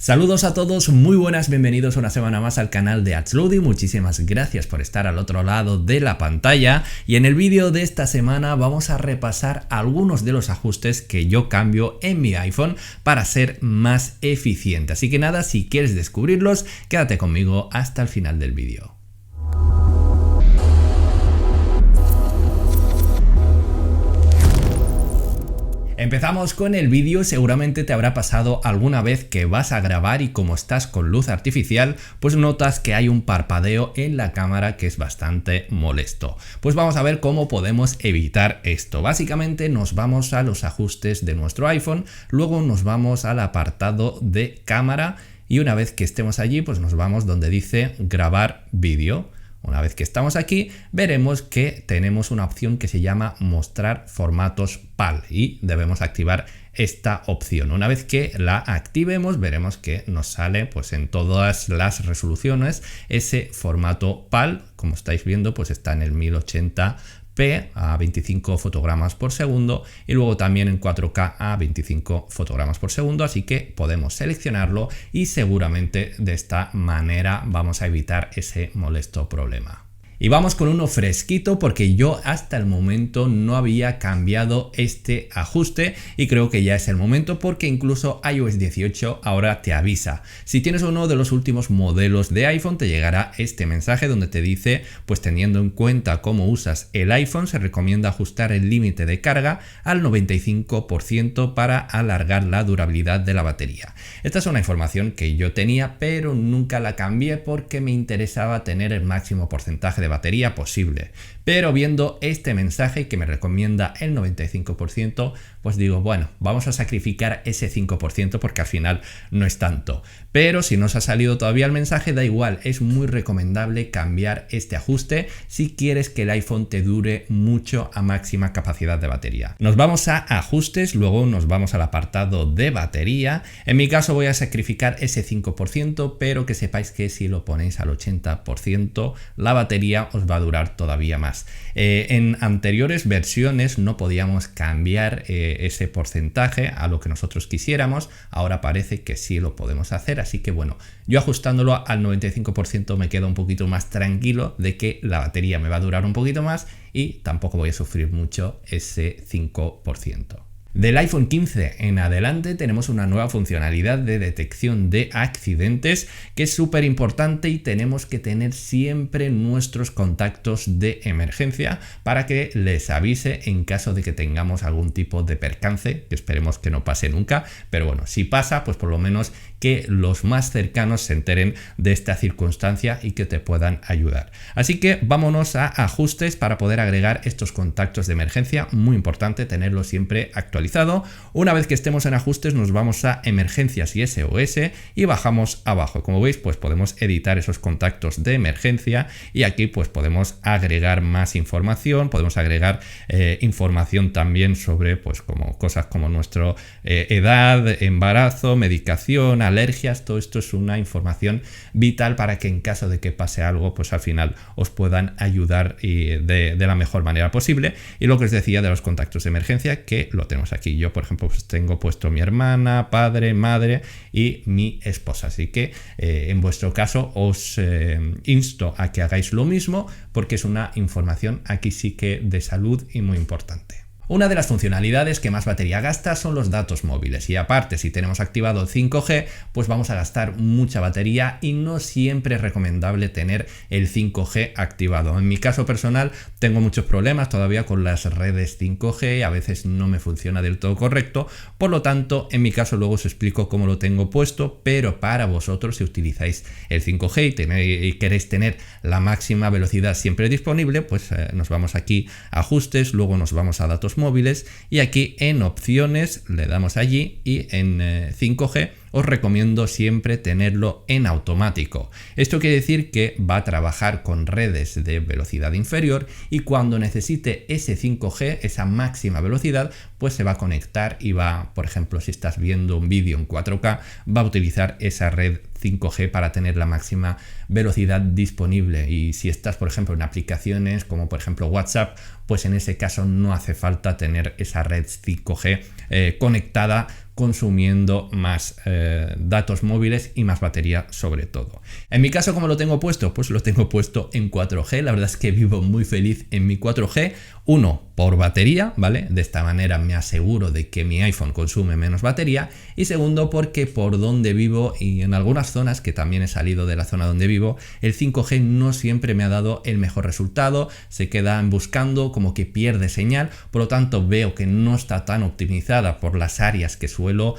Saludos a todos, muy buenas, bienvenidos una semana más al canal de Adslowdy. Muchísimas gracias por estar al otro lado de la pantalla y en el vídeo de esta semana vamos a repasar algunos de los ajustes que yo cambio en mi iPhone para ser más eficiente. Así que nada, si quieres descubrirlos, quédate conmigo hasta el final del vídeo. Empezamos con el vídeo. Seguramente te habrá pasado alguna vez que vas a grabar y como estás con luz artificial, pues notas que hay un parpadeo en la cámara que es bastante molesto. Pues vamos a ver cómo podemos evitar esto. Básicamente nos vamos a los ajustes de nuestro iPhone, luego nos vamos al apartado de cámara y una vez que estemos allí, pues nos vamos donde dice grabar vídeo. Una vez que estamos aquí, veremos que tenemos una opción que se llama mostrar formatos PAL y debemos activar esta opción. Una vez que la activemos, veremos que nos sale pues en todas las resoluciones ese formato PAL. Como estáis viendo, pues está en el 1080p a 25 fotogramas por segundo y luego también en 4K a 25 fotogramas por segundo, así que podemos seleccionarlo y seguramente de esta manera vamos a evitar ese molesto problema. Y vamos con uno fresquito porque yo hasta el momento no había cambiado este ajuste y creo que ya es el momento porque incluso iOS 18 ahora te avisa. Si tienes uno de los últimos modelos de iPhone te llegará este mensaje donde te dice, pues teniendo en cuenta cómo usas el iPhone se recomienda ajustar el límite de carga al 95% para alargar la durabilidad de la batería. Esta es una información que yo tenía pero nunca la cambié porque me interesaba tener el máximo porcentaje de batería posible, pero viendo este mensaje que me recomienda el 95%, pues digo, bueno, vamos a sacrificar ese 5% porque al final no es tanto. Pero si no os ha salido todavía el mensaje, da igual, es muy recomendable cambiar este ajuste si quieres que el iPhone te dure mucho a máxima capacidad de batería. Nos vamos a ajustes, luego nos vamos al apartado de batería. En mi caso voy a sacrificar ese 5%, pero que sepáis que si lo ponéis al 80%, la batería os va a durar todavía más. En anteriores versiones no podíamos cambiar ese porcentaje a lo que nosotros quisiéramos, ahora parece que sí lo podemos hacer, así que bueno, yo ajustándolo al 95% me quedo un poquito más tranquilo de que la batería me va a durar un poquito más y tampoco voy a sufrir mucho ese 5%. Del iPhone 15 en adelante tenemos una nueva funcionalidad de detección de accidentes que es súper importante y tenemos que tener siempre nuestros contactos de emergencia para que les avise en caso de que tengamos algún tipo de percance, que esperemos que no pase nunca, pero bueno, si pasa, pues por lo menos que los más cercanos se enteren de esta circunstancia y que te puedan ayudar. Así que vámonos a ajustes para poder agregar estos contactos de emergencia, muy importante tenerlo siempre actualizado. Una vez que estemos en ajustes nos vamos a emergencias y SOS y bajamos abajo. Como veis, pues podemos editar esos contactos de emergencia y aquí pues podemos agregar más información, podemos agregar información también sobre pues como cosas como nuestra edad, embarazo, medicación, alergias. Todo esto es una información vital para que en caso de que pase algo pues al final os puedan ayudar de la mejor manera posible. Y lo que os decía de los contactos de emergencia, que lo tenemos aquí. Yo por ejemplo pues tengo puesto mi hermana, padre, madre y mi esposa, así que en vuestro caso os insto a que hagáis lo mismo porque es una información aquí sí que de salud y muy importante. Una de las funcionalidades que más batería gasta son los datos móviles y aparte si tenemos activado el 5G pues vamos a gastar mucha batería y no siempre es recomendable tener el 5G activado. En mi caso personal tengo muchos problemas todavía con las redes 5G, a veces no me funciona del todo correcto, por lo tanto en mi caso luego os explico cómo lo tengo puesto, pero para vosotros si utilizáis el 5G y queréis tener la máxima velocidad siempre disponible, pues nos vamos aquí a ajustes, luego nos vamos a datos móviles y aquí en opciones le damos allí y en 5G os recomiendo siempre tenerlo en automático. Esto quiere decir que va a trabajar con redes de velocidad inferior y cuando necesite ese 5G, esa máxima velocidad, pues se va a conectar y va, por ejemplo, si estás viendo un vídeo en 4K, va a utilizar esa red 5G para tener la máxima velocidad disponible. Y si estás, por ejemplo, en aplicaciones como por ejemplo WhatsApp, pues en ese caso no hace falta tener esa red 5G conectada consumiendo más datos móviles y más batería sobre todo. En mi caso, ¿cómo lo tengo puesto? Pues lo tengo puesto en 4G. La verdad es que vivo muy feliz en mi 4G. Uno, por batería, ¿vale? De esta manera me aseguro de que mi iPhone consume menos batería. Y segundo, porque por donde vivo y en algunas zonas, que también he salido de la zona donde vivo, el 5G no siempre me ha dado el mejor resultado. Se quedan buscando, como que pierde señal. Por lo tanto, veo que no está tan optimizada por las áreas que suelo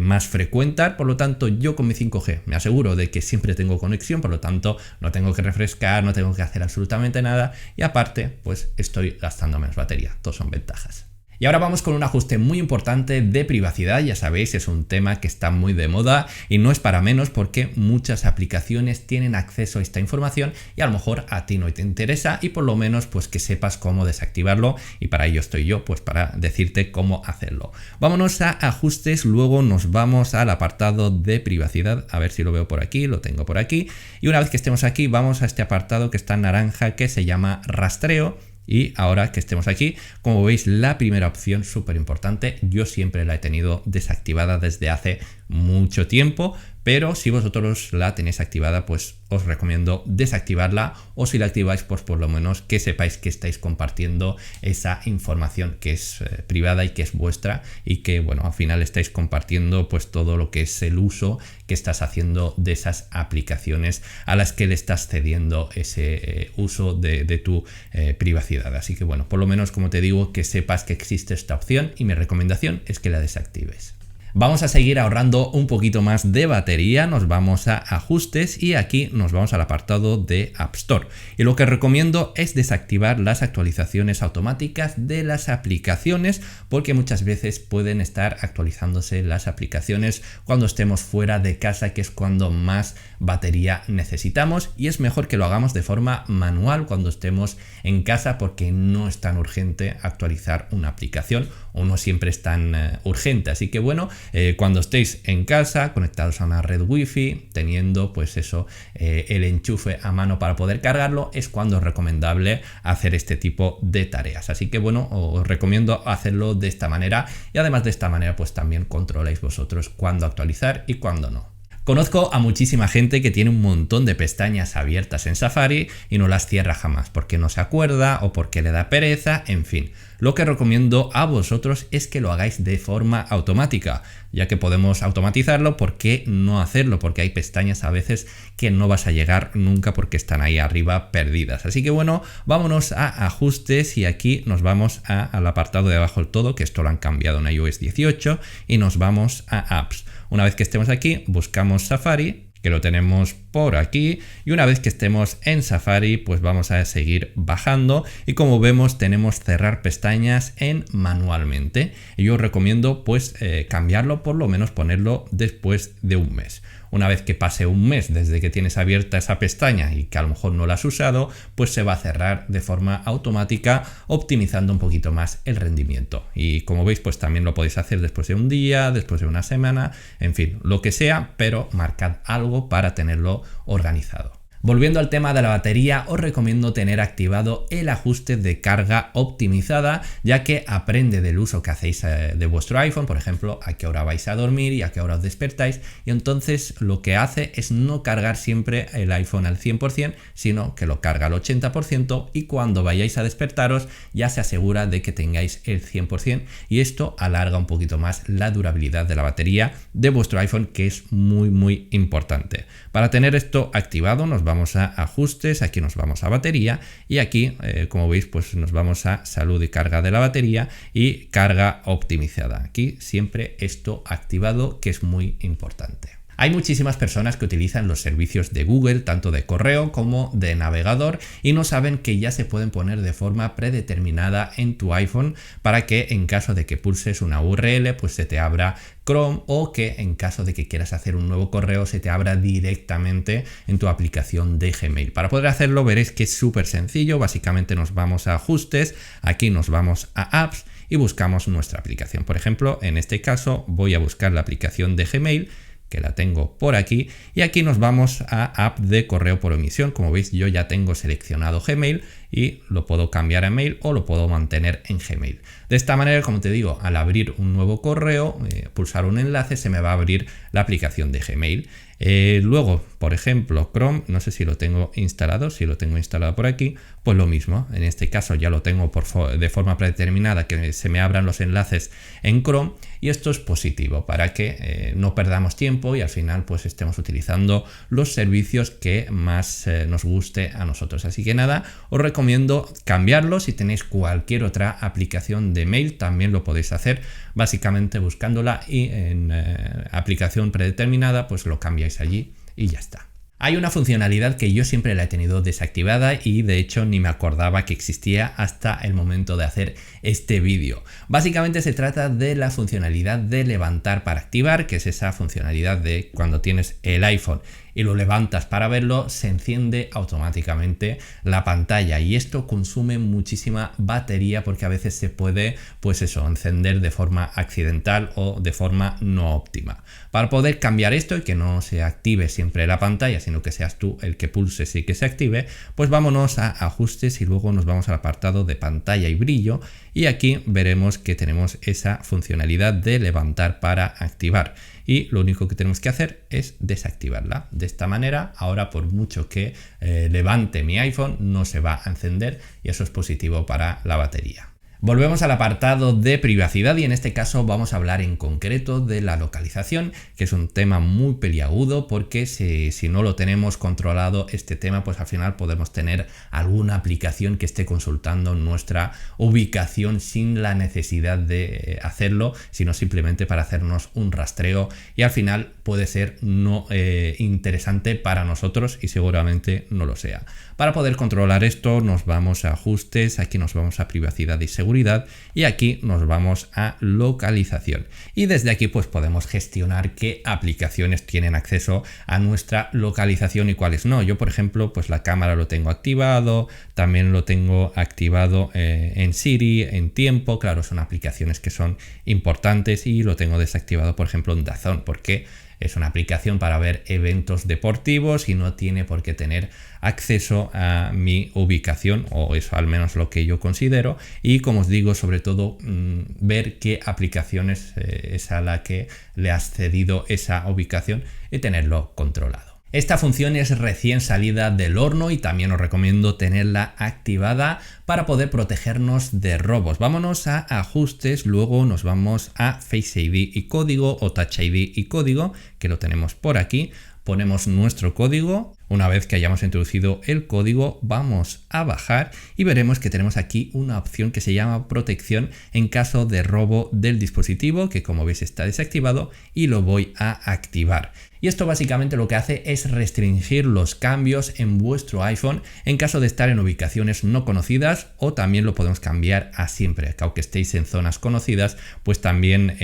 más frecuentar. Por lo tanto, yo con mi 5G me aseguro de que siempre tengo conexión. Por lo tanto, no tengo que refrescar, no tengo que hacer absolutamente nada. Y aparte, pues estoy gastando menos batería. Todos son ventajas. Y ahora vamos con un ajuste muy importante de privacidad. Ya sabéis, es un tema que está muy de moda y no es para menos porque muchas aplicaciones tienen acceso a esta información y a lo mejor a ti no te interesa y por lo menos pues que sepas cómo desactivarlo, y para ello estoy yo, pues para decirte cómo hacerlo. Vámonos a ajustes, luego nos vamos al apartado de privacidad, a ver si lo veo por aquí, lo tengo por aquí, y una vez que estemos aquí vamos a este apartado que está en naranja que se llama rastreo. Y ahora que estemos aquí, como veis, la primera opción, súper importante, yo siempre la he tenido desactivada desde hace mucho tiempo, pero si vosotros la tenéis activada, pues os recomiendo desactivarla, o si la activáis, pues por lo menos que sepáis que estáis compartiendo esa información que es privada y que es vuestra, y que bueno, al final estáis compartiendo pues todo lo que es el uso que estás haciendo de esas aplicaciones a las que le estás cediendo ese uso de tu privacidad. Así que bueno, por lo menos, como te digo, que sepas que existe esta opción y mi recomendación es que la desactives. Vamos a seguir ahorrando un poquito más de batería, nos vamos a ajustes y aquí nos vamos al apartado de App Store. Y lo que recomiendo es desactivar las actualizaciones automáticas de las aplicaciones, porque muchas veces pueden estar actualizándose las aplicaciones cuando estemos fuera de casa, que es cuando más batería necesitamos, y es mejor que lo hagamos de forma manual cuando estemos en casa, porque no es tan urgente actualizar una aplicación, o no siempre es tan urgente. Así que bueno, cuando estéis en casa conectados a una red wifi, teniendo pues eso, el enchufe a mano para poder cargarlo, es cuando es recomendable hacer este tipo de tareas. Así que bueno, os recomiendo hacerlo de esta manera, y además de esta manera pues también controláis vosotros cuándo actualizar y cuándo no. Conozco a muchísima gente que tiene un montón de pestañas abiertas en Safari y no las cierra jamás porque no se acuerda o porque le da pereza, en fin. Lo que recomiendo a vosotros es que lo hagáis de forma automática, ya que podemos automatizarlo. ¿Por qué no hacerlo? Porque hay pestañas a veces que no vas a llegar nunca porque están ahí arriba perdidas. Así que bueno, vámonos a ajustes y aquí nos vamos al apartado de abajo del todo, que esto lo han cambiado en iOS 18, y nos vamos a apps. Una vez que estemos aquí, buscamos Safari, que lo tenemos por aquí, y una vez que estemos en Safari pues vamos a seguir bajando, y como vemos tenemos cerrar pestañas en manualmente, y yo os recomiendo pues cambiarlo, por lo menos ponerlo después de un mes. Una vez que pase un mes desde que tienes abierta esa pestaña y que a lo mejor no la has usado, pues se va a cerrar de forma automática, optimizando un poquito más el rendimiento. Y como veis, pues también lo podéis hacer después de un día, después de una semana, en fin, lo que sea, pero marcad algo para tenerlo organizado. Volviendo al tema de la batería, os recomiendo tener activado el ajuste de carga optimizada, ya que aprende del uso que hacéis de vuestro iPhone, por ejemplo, a qué hora vais a dormir y a qué hora os despertáis, y entonces lo que hace es no cargar siempre el iPhone al 100%, sino que lo carga al 80%, y cuando vayáis a despertaros ya se asegura de que tengáis el 100%, y esto alarga un poquito más la durabilidad de la batería de vuestro iPhone, que es muy importante. Para tener esto activado nos vamos a ajustes, aquí nos vamos a batería, y aquí como veis pues nos vamos a salud y carga de la batería y carga optimizada. Aquí siempre esto activado, que es muy importante. Hay muchísimas personas que utilizan los servicios de Google, tanto de correo como de navegador, y no saben que ya se pueden poner de forma predeterminada en tu iPhone para que en caso de que pulses una URL pues se te abra Chrome, o que en caso de que quieras hacer un nuevo correo se te abra directamente en tu aplicación de Gmail. Para poder hacerlo veréis que es súper sencillo. Básicamente nos vamos a ajustes, aquí nos vamos a apps y buscamos nuestra aplicación. Por ejemplo, en este caso voy a buscar la aplicación de Gmail, que la tengo por aquí, y aquí nos vamos a app de correo por omisión. Como veis, yo ya tengo seleccionado Gmail y lo puedo cambiar a mail o lo puedo mantener en Gmail. De esta manera, como te digo, al abrir un nuevo correo, pulsar un enlace, se me va a abrir la aplicación de Gmail. Luego, por ejemplo, Chrome, no sé si lo tengo instalado, si lo tengo instalado por aquí, pues lo mismo. En este caso ya lo tengo de forma predeterminada, que se me abran los enlaces en Chrome, y esto es positivo para que no perdamos tiempo y al final pues estemos utilizando los servicios que más nos guste a nosotros. Así que nada, os recomiendo cambiarlo. Si tenéis cualquier otra aplicación de mail, también lo podéis hacer, básicamente buscándola y en aplicación predeterminada pues lo cambiáis allí y ya está. Hay una funcionalidad que yo siempre la he tenido desactivada y de hecho ni me acordaba que existía hasta el momento de hacer este vídeo. Básicamente se trata de la funcionalidad de levantar para activar, que es esa funcionalidad de cuando tienes el iPhone y lo levantas para verlo, se enciende automáticamente la pantalla, y esto consume muchísima batería porque a veces se puede, pues eso, encender de forma accidental o de forma no óptima. Para poder cambiar esto y que no se active siempre la pantalla, sino que seas tú el que pulses y que se active, pues vámonos a ajustes y luego nos vamos al apartado de pantalla y brillo, y aquí veremos que tenemos esa funcionalidad de levantar para activar. Y lo único que tenemos que hacer es desactivarla. De esta manera, ahora por mucho que levante mi iPhone, no se va a encender, y eso es positivo para la batería. Volvemos al apartado de privacidad y en este caso vamos a hablar en concreto de la localización, que es un tema muy peliagudo porque si no lo tenemos controlado este tema, pues al final podemos tener alguna aplicación que esté consultando nuestra ubicación sin la necesidad de hacerlo, sino simplemente para hacernos un rastreo, y al final puede ser no interesante para nosotros y seguramente no lo sea. Para poder controlar esto nos vamos a ajustes, aquí nos vamos a privacidad y seguridad y aquí nos vamos a localización, y desde aquí pues podemos gestionar qué aplicaciones tienen acceso a nuestra localización y cuáles no. Yo por ejemplo pues la cámara lo tengo activado, también lo tengo activado en Siri, en tiempo, claro, son aplicaciones que son importantes, y lo tengo desactivado por ejemplo en DAZN porque es una aplicación para ver eventos deportivos y no tiene por qué tener acceso a mi ubicación, o eso al menos lo que yo considero. Y como os digo, sobre todo ver qué aplicaciones es a la que le has cedido esa ubicación y tenerlo controlado. Esta función es recién salida del horno y también os recomiendo tenerla activada para poder protegernos de robos. Vámonos a ajustes, luego nos vamos a Face ID y código o Touch ID y código, que lo tenemos por aquí. Ponemos nuestro código. Una vez que hayamos introducido el código, vamos a bajar y veremos que tenemos aquí una opción que se llama protección en caso de robo del dispositivo, que como veis está desactivado, y lo voy a activar. Y esto básicamente lo que hace es restringir los cambios en vuestro iPhone en caso de estar en ubicaciones no conocidas, o también lo podemos cambiar a siempre, que aunque estéis en zonas conocidas, pues también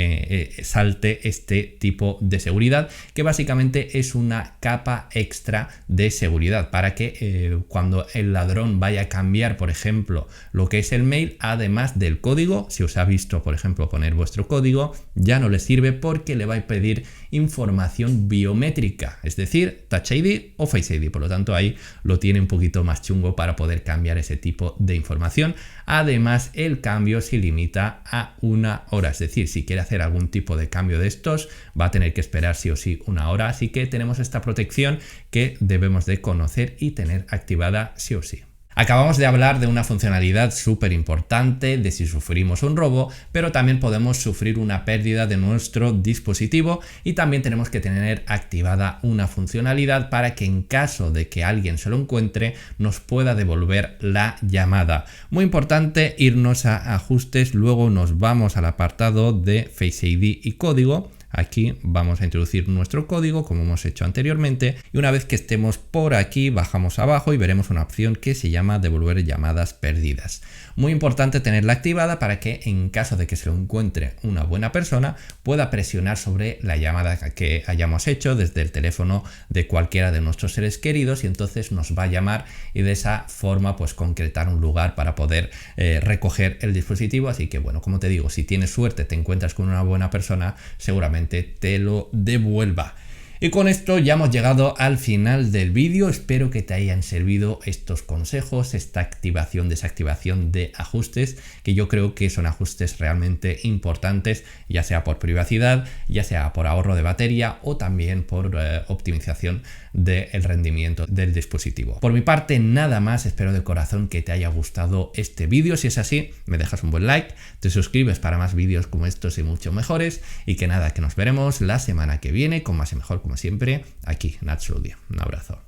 salte este tipo de seguridad, que básicamente es una capa extra de seguridad para que cuando el ladrón vaya a cambiar, por ejemplo, lo que es el mail, además del código, si os ha visto, por ejemplo, poner vuestro código, ya no le sirve porque le va a pedir información biométrica, es decir, Touch ID o Face ID. Por lo tanto, ahí lo tiene un poquito más chungo para poder cambiar ese tipo de información. Además, el cambio se limita a 1 hora, es decir, si quiere hacer algún tipo de cambio de estos, va a tener que esperar sí o sí 1 hora. Así que tenemos esta protección que debemos de conocer y tener activada sí o sí. Acabamos de hablar de una funcionalidad súper importante de si sufrimos un robo, pero también podemos sufrir una pérdida de nuestro dispositivo, y también tenemos que tener activada una funcionalidad para que en caso de que alguien se lo encuentre nos pueda devolver la llamada. Muy importante irnos a ajustes, luego nos vamos al apartado de Face ID y código. Aquí vamos a introducir nuestro código como hemos hecho anteriormente, y una vez que estemos por aquí bajamos abajo y veremos una opción que se llama devolver llamadas perdidas. Muy importante tenerla activada para que en caso de que se lo encuentre una buena persona pueda presionar sobre la llamada que hayamos hecho desde el teléfono de cualquiera de nuestros seres queridos, y entonces nos va a llamar y de esa forma pues concretar un lugar para poder recoger el dispositivo. Así que bueno, como te digo, si tienes suerte, te encuentras con una buena persona, seguramente te lo devuelva. Y con esto ya hemos llegado al final del vídeo. Espero que te hayan servido estos consejos, esta activación, desactivación de ajustes, que yo creo que son ajustes realmente importantes, ya sea por privacidad, ya sea por ahorro de batería o también por optimización del rendimiento del dispositivo. Por mi parte, nada más. Espero de corazón que te haya gustado este vídeo. Si es así, me dejas un buen like, te suscribes para más vídeos como estos y mucho mejores. Y que nada, que nos veremos la semana que viene con más y mejor, como siempre, aquí en Natsudia. Un abrazo.